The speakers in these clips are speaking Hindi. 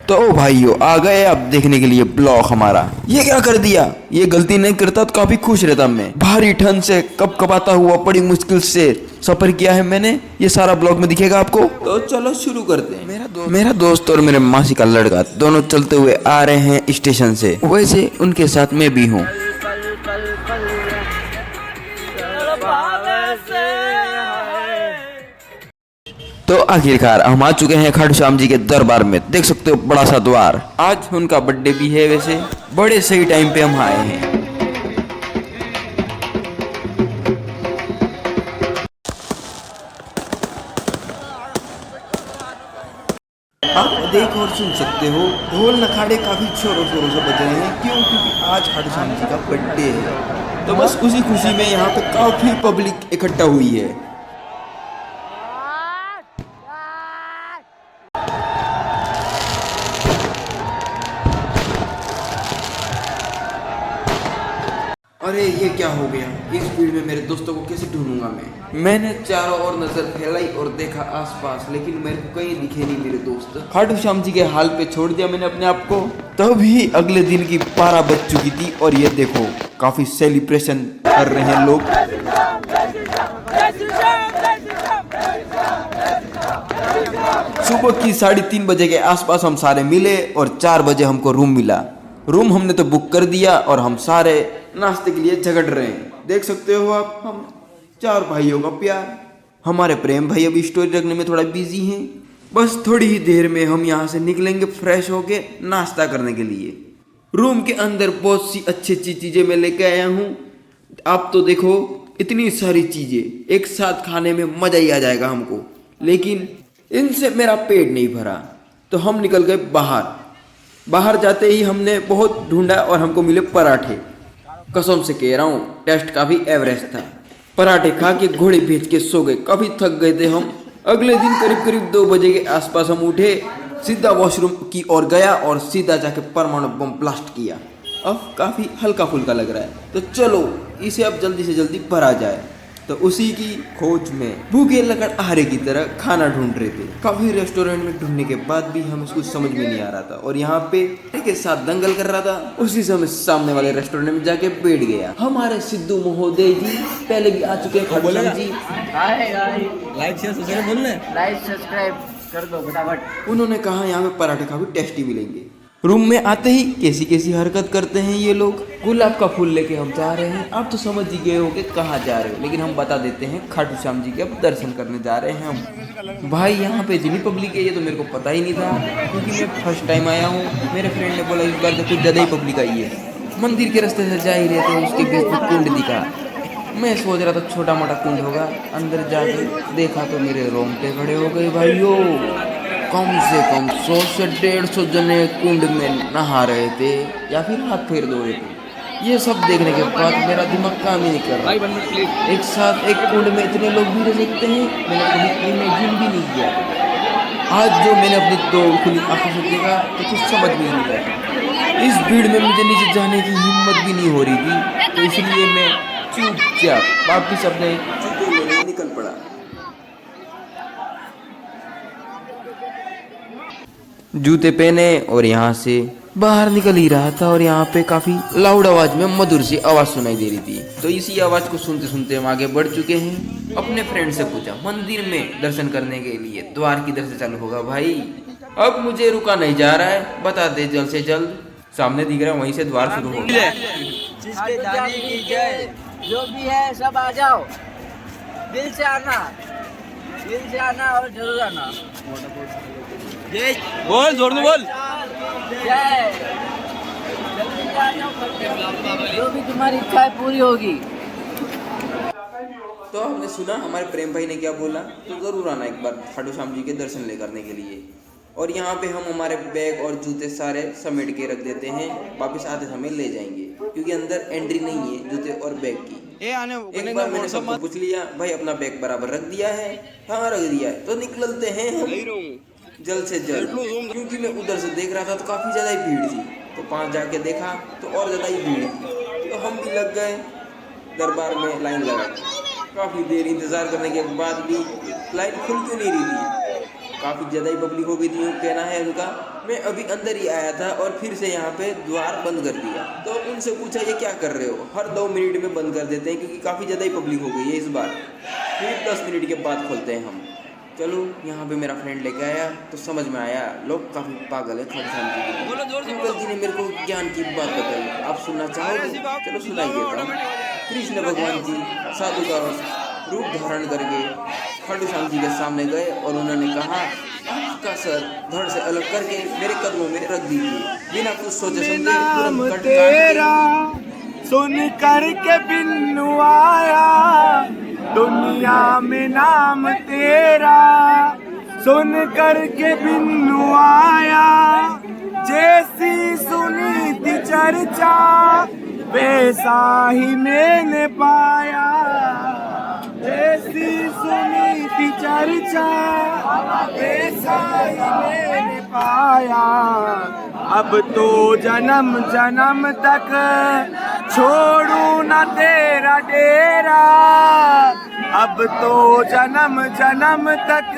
तो भाइयों आ गए अब देखने के लिए ब्लॉग हमारा। ये क्या कर दिया, ये गलती नहीं करता तो काफी खुश रहता मैं। भारी ठंड से कब कबाता हुआ बड़ी मुश्किल से सफर किया है मैंने, ये सारा ब्लॉग में दिखेगा आपको। तो चलो शुरू करते हैं। मेरा दोस्त और मेरे मासी का लड़का दोनों चलते हुए आ रहे हैं स्टेशन से, वैसे उनके साथ मैं भी हूँ। तो आखिरकार हम आ चुके हैं खाटू श्याम जी के दरबार में। देख सकते हो बड़ा सा द्वार। आज उनका बर्थडे भी है, वैसे बड़े सही टाइम पे हम आए हैं। आप देख और सुन सकते हो ढोल नखाड़े काफी जोरों शोरों से बज रहे हैं। क्यों? क्योंकि आज खाटू श्याम जी का बर्थडे है। तो बस उसी खुशी में यहाँ पे काफी पब्लिक इकट्ठा हुई है। अरे ये क्या हो गया, इस भीड़ में मेरे दोस्तों को कैसे ढूंढूंगा मैंने चारों ओर नजर फैलाई और देखा आसपास, लेकिन मेरे को कहीं दिखे नहीं मेरे दोस्त। खाटू श्याम जी के हाल पे छोड़ दिया मैंने अपने आप को। तभी अगले दिन की 12 बज चुकी थी और ये देखो काफी सेलिब्रेशन कर रहे हैं लोग। सुबह की 3:30 बजे के आसपास हम सारे मिले और 4 बजे हमको रूम मिला। रूम हमने तो बुक कर दिया और हम सारे नाश्ते के लिए झगड़ रहे हैं। देख सकते हो आप, हम 4 भाइयों का प्यार। हमारे प्रेम भाई अभी स्टोरी रखने में थोड़ा बिजी हैं। बस थोड़ी ही देर में हम यहाँ से निकलेंगे फ्रेश होके नाश्ता करने के लिए। रूम के अंदर बहुत सी अच्छी अच्छी चीजें मैं लेके आया हूँ। आप तो देखो इतनी सारी चीजें एक साथ खाने में मजा ही आ जाएगा हमको, लेकिन इनसे मेरा पेट नहीं भरा तो हम निकल गए बाहर जाते ही हमने बहुत ढूंढा और हमको मिले पराठे। कसम से कह रहा हूँ टेस्ट काफी एवरेज था। पराठे खा के घोड़े भेज के सो गए, काफी थक गए थे हम। अगले दिन करीब 2 बजे के आसपास हम उठे, सीधा वॉशरूम की ओर गया और सीधा जाके परमाणु बम ब्लास्ट किया। अब काफी हल्का फुल्का लग रहा है, तो चलो इसे अब जल्दी से जल्दी भरा जाए। तो उसी की खोज में भूखे लकड़हारे की तरह खाना ढूंढ रहे थे। काफी रेस्टोरेंट में ढूंढने के बाद भी हमें कुछ समझ में नहीं आ रहा था और यहाँ पे के साथ दंगल कर रहा था। उसी समय सामने वाले रेस्टोरेंट में जाके बैठ गया। हमारे सिद्धू महोदय जी पहले भी आ चुके हैं। खाटू श्याम जी लाइक सब्सक्राइब कर दो फटाफट। उन्होंने कहा यहाँ पे पराठे काफी टेस्टी मिलेंगे। रूम में आते ही कैसी कैसी हरकत करते हैं ये लोग। गुलाब का फूल लेके हम जा रहे हैं। आप तो समझ ही गए हो कि कहाँ जा रहे हो, लेकिन हम बता देते हैं खाटू श्याम जी के अब दर्शन करने जा रहे हैं हम। भाई यहाँ पे इतनी पब्लिक है ये तो मेरे को पता ही नहीं था, क्योंकि मैं फर्स्ट टाइम आया हूँ। मेरे फ्रेंड ने बोला इस बार तो कुछ ज़्यादा ही पब्लिक आई है। मंदिर के रास्ते से जा ही रहे थे, उसके बीच में कुंड दिखा। मैं सोच रहा था छोटा मोटा कुंड होगा, अंदर जाके देखा तो मेरे रोंगटे खड़े हो गए भाइयों। कम से कम 100 से 150 जने कुंड में नहा रहे थे या फिर हाथ फेर दो रहे थे। ये सब देखने के बाद मेरा दिमाग काम ही नहीं कर रहा। एक साथ एक कुंड में इतने लोग भी रह सकते हैं, मैंने कभी इमेजिन भी नहीं किया। आज जो मैंने अपनी 2 खुली आंखों से देखा तो कुछ समझ में नहीं आया। इस भीड़ में मुझे नीचे जाने की हिम्मत भी नहीं हो रही थी, तो इसलिए मैं चुपचाप वापिस अपने जूते लेने निकल पड़ा। जूते पहने और यहाँ से बाहर निकल ही रहा था और यहाँ पे काफी लाउड आवाज में मधुर सी आवाज सुनाई दे रही थी। तो इसी आवाज को सुनते सुनते हम आगे बढ़ चुके हैं। अपने फ्रेंड से पूछा मंदिर में दर्शन करने के लिए द्वार किधर से चालू होगा भाई। अब मुझे रुका नहीं जा रहा है, बता दे जल्द से जल्द। सामने दिख रहा है वहीं से द्वार शुरू होगा। जो भी है सब आ जाओ, दिल से आना और जरूर आना। बोल जोर में बोल। जो भी तुम्हारी इच्छा है पूरी होगी। तो हमने सुना हमारे प्रेम भाई ने क्या बोला, तो जरूर आना एक बार खाटू श्याम जी के दर्शन ले करने के लिए। और यहाँ पे हम हमारे बैग और जूते सारे समेट के रख देते हैं, वापस आते समय ले जाएंगे, क्योंकि अंदर एंट्री नहीं है जूते और बैग की। एक बार मैंने सबको पूछ लिया, भाई अपना बैग बराबर रख दिया है? हाँ रख दिया है। तो निकलते हैं हम जल्द से जल्द, क्योंकि मैं उधर से देख रहा था तो काफी ज्यादा ही भीड़ थी। तो 5 जाके देखा तो और ज्यादा ही भीड़ थी। तो हम भी लग गए दरबार में लाइन लगा। काफी देर इंतजार करने के बाद भी लाइन खुल क्यों नहीं रही थी। काफ़ी ज़्यादा ही पब्लिक हो गई थी, यूँ कहना है उनका। मैं अभी अंदर ही आया था और फिर से यहाँ पे द्वार बंद कर दिया। तो उनसे पूछा ये क्या कर रहे हो, हर 2 मिनट में बंद कर देते हैं क्योंकि काफ़ी ज़्यादा ही पब्लिक हो गई है इस बार। फिर 10 मिनट के बाद खोलते हैं हम। चलो यहाँ पे मेरा फ्रेंड लेके आया तो समझ में आया लोग काफ़ी पागल है खड़शाम जी के। अंकल जी ने मेरे को ज्ञान की बात बताई, आप सुनना चाहोगे? चलो सुनाई देता हूँ। कृष्ण भगवान जी साधु का रूप धारण करके खाटू श्याम जी के सामने गए और उन्होंने कहा आपका सर धड़ से अलग करके मेरे कदमों में रख दीजिए। बिना कुछ सोचे समझे तुरंत कट तेरा सुन कर के बिन्नु आया दुनिया में नाम तेरा, सुन कर के बिन्नु आया जैसी सुनी थी चर्चा वैसा ही मैंने पाया, जैसी सुनी थी चर्चा वैसा ही मैंने पाया। अब तो जन्म जन्म तक छोड़ू ना तेरा डेरा, अब तो जन्म जन्म तक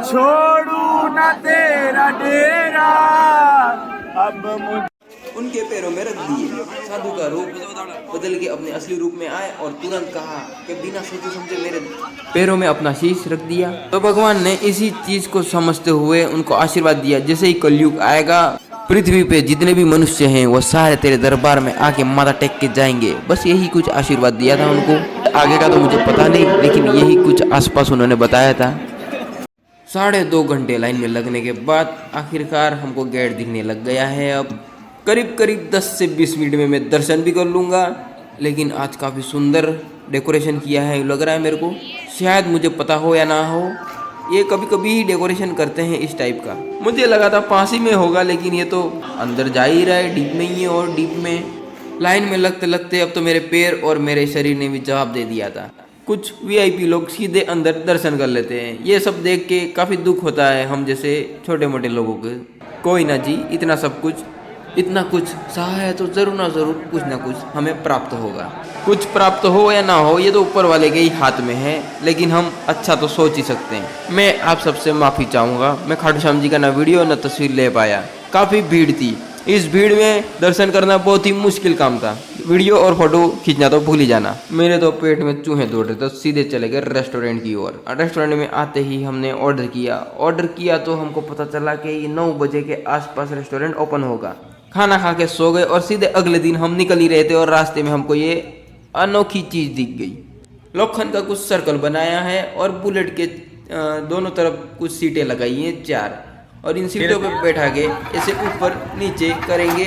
छोड़ू ना तेरा डेरा। अब मुझे उनके पैरों में रख दिए। साधु का रूप बदल के अपने असली रूप में आए और तुरंत कहा कि बिना सोचे समझे मेरे पैरों में अपना शीश रख दिया। तो भगवान ने इसी चीज को समझते हुए उनको आशीर्वाद दिया, जैसे ही कलयुग आएगा पृथ्वी पे जितने भी मनुष्य हैं वो सारे तेरे दरबार में आके माथा टेक के जाएंगे। बस यही कुछ आशीर्वाद दिया था उनको, आगे का तो मुझे पता नहीं, लेकिन यही कुछ आसपास उन्होंने बताया था। 2.5 घंटे लाइन में लगने के बाद आखिरकार हमको गेट दिखने लग गया है। अब करीब करीब 10 से 20 मिनट में मैं दर्शन भी कर लूँगा। लेकिन आज काफ़ी सुंदर डेकोरेशन किया है लग रहा है मेरे को, शायद मुझे पता हो या ना हो, ये कभी कभी ही डेकोरेशन करते हैं इस टाइप का। मुझे लगा था पास ही में होगा, लेकिन ये तो अंदर जा ही रहा है, डीप में ही है। और डीप में लाइन में लगते लगते अब तो मेरे पैर और मेरे शरीर ने भी जवाब दे दिया था। कुछ वीआईपी लोग सीधे अंदर दर्शन कर लेते हैं। ये सब देख के काफ़ी दुख होता है हम जैसे छोटे मोटे लोगों को। कोई ना जी, इतना कुछ सहा है तो ज़रूर ना ज़रूर कुछ ना कुछ हमें प्राप्त होगा। कुछ प्राप्त हो या ना हो ये तो ऊपर वाले के ही हाथ में है, लेकिन हम अच्छा तो सोच ही सकते हैं। मैं आप सबसे माफ़ी चाहूँगा, मैं खाटू श्याम जी का ना वीडियो ना तस्वीर ले पाया, काफ़ी भीड़ थी। इस भीड़ में दर्शन करना बहुत ही मुश्किल काम था। वीडियो और फोटो खींचना तो भूल ही जाना। मेरे तो पेट में चूहे दौड़ रहे, तो सीधे चले गए रेस्टोरेंट की ओर। रेस्टोरेंट में आते ही हमने ऑर्डर किया तो हमको पता चला कि ये 9 बजे के आसपास रेस्टोरेंट ओपन होगा। खाना खा के सो गए और सीधे अगले दिन हम निकल ही रहे थे और रास्ते में हमको ये अनोखी चीज़ दिख गई। लोखंड का कुछ सर्कल बनाया है और बुलेट के दोनों तरफ कुछ सीटें लगाई हैं 4, और इन सीटों पे बैठा के ऐसे ऊपर नीचे करेंगे,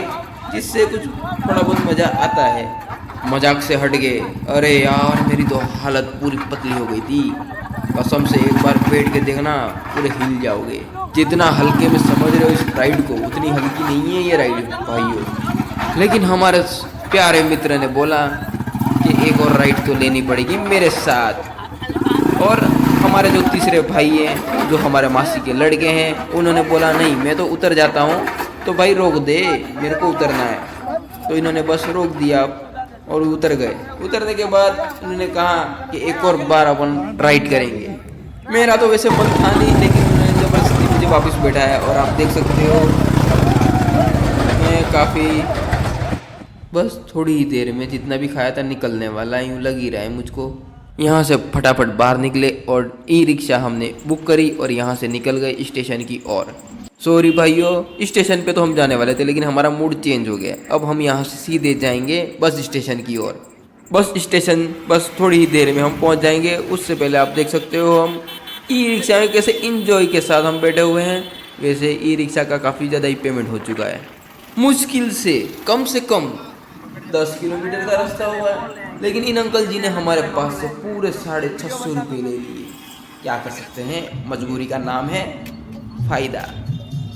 जिससे कुछ थोड़ा बहुत मज़ा आता है। मजाक से हट गए, अरे यार मेरी तो हालत पूरी पतली हो गई थी, कसम से एक बार बैठ के देखना पूरे हिल जाओगे। जितना हल्के में समझ रहे हो इस राइड को, उतनी हल्की नहीं है ये राइड भाइयों। लेकिन हमारे प्यारे मित्र ने बोला कि एक और राइड तो लेनी पड़ेगी मेरे साथ। और हमारे जो तीसरे भाई हैं, जो हमारे मासी के लड़के हैं, उन्होंने बोला नहीं मैं तो उतर जाता हूँ, तो भाई रोक दे, मेरे को उतरना है। तो इन्होंने बस रोक दिया और उतर गए। उतरने के बाद उन्होंने कहा कि एक और बार अपन राइड करेंगे। मेरा तो वैसे मन था नहीं, लेकिन उन्होंने ज़बरदस्ती मुझे वापस बैठाया। और आप देख सकते हो मैं काफ़ी बस थोड़ी ही देर में जितना भी खाया था निकलने वाला, यूँ लग ही रहा है मुझको। यहाँ से फटाफट बाहर निकले और ई रिक्शा हमने बुक करी और यहाँ से निकल गए स्टेशन की ओर। सॉरी भाइयों, स्टेशन पे तो हम जाने वाले थे, लेकिन हमारा मूड चेंज हो गया। अब हम यहाँ से सीधे जाएंगे बस स्टेशन की ओर। बस स्टेशन बस थोड़ी ही देर में हम पहुँच जाएंगे। उससे पहले आप देख सकते हो हम ई रिक्शा में कैसे इंजॉय के साथ हम बैठे हुए हैं। वैसे ई रिक्शा का काफ़ी ज़्यादा ही पेमेंट हो चुका है, मुश्किल से कम 10 किलोमीटर का रास्ता हुआ है, लेकिन इन अंकल जी ने हमारे पास से पूरे 650 रुपये ले लिए। क्या कर सकते हैं, मजबूरी का नाम है फ़ायदा।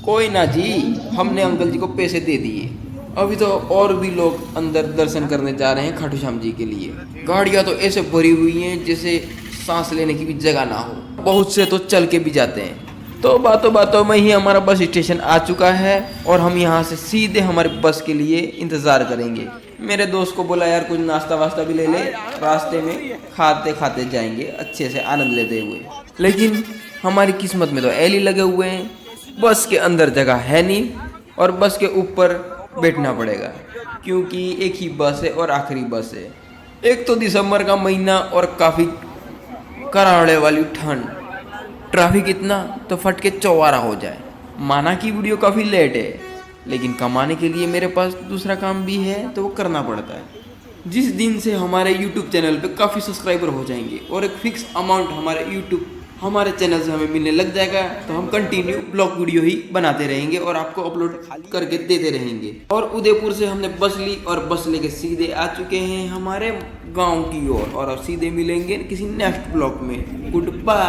कोई ना जी, हमने अंकल जी को पैसे दे दिए। अभी तो और भी लोग अंदर दर्शन करने जा रहे हैं खाटू श्याम जी के लिए। गाड़ियाँ तो ऐसे भरी हुई हैं जैसे सांस लेने की भी जगह ना हो, बहुत से तो चल के भी जाते हैं। तो बातों बातों में ही हमारा बस स्टेशन आ चुका है और हम यहाँ से सीधे हमारे बस के लिए इंतज़ार करेंगे। मेरे दोस्त को बोला यार कुछ नाश्ता वास्ता भी ले ले, रास्ते में खाते खाते जाएंगे अच्छे से आनंद लेते हुए। लेकिन हमारी किस्मत में तो एली लगे हुए हैं, बस के अंदर जगह है नहीं और बस के ऊपर बैठना पड़ेगा क्योंकि एक ही बस है और आखिरी बस है। एक तो दिसंबर का महीना और काफ़ी कराड़े वाली ठंड, ट्रैफिक इतना तो फट के चौवारा हो जाए। माना कि वीडियो काफ़ी लेट है, लेकिन कमाने के लिए मेरे पास दूसरा काम भी है तो वो करना पड़ता है। जिस दिन से हमारे YouTube चैनल पे काफ़ी सब्सक्राइबर हो जाएंगे और एक फिक्स अमाउंट हमारे चैनल से हमें मिलने लग जाएगा तो हम कंटिन्यू ब्लॉग वीडियो ही बनाते रहेंगे और आपको अपलोड करके देते रहेंगे। और उदयपुर से हमने बस ली और बस लेके सीधे आ चुके हैं हमारे गांव की ओर और अब सीधे मिलेंगे किसी नेक्स्ट ब्लॉग में। Good bye.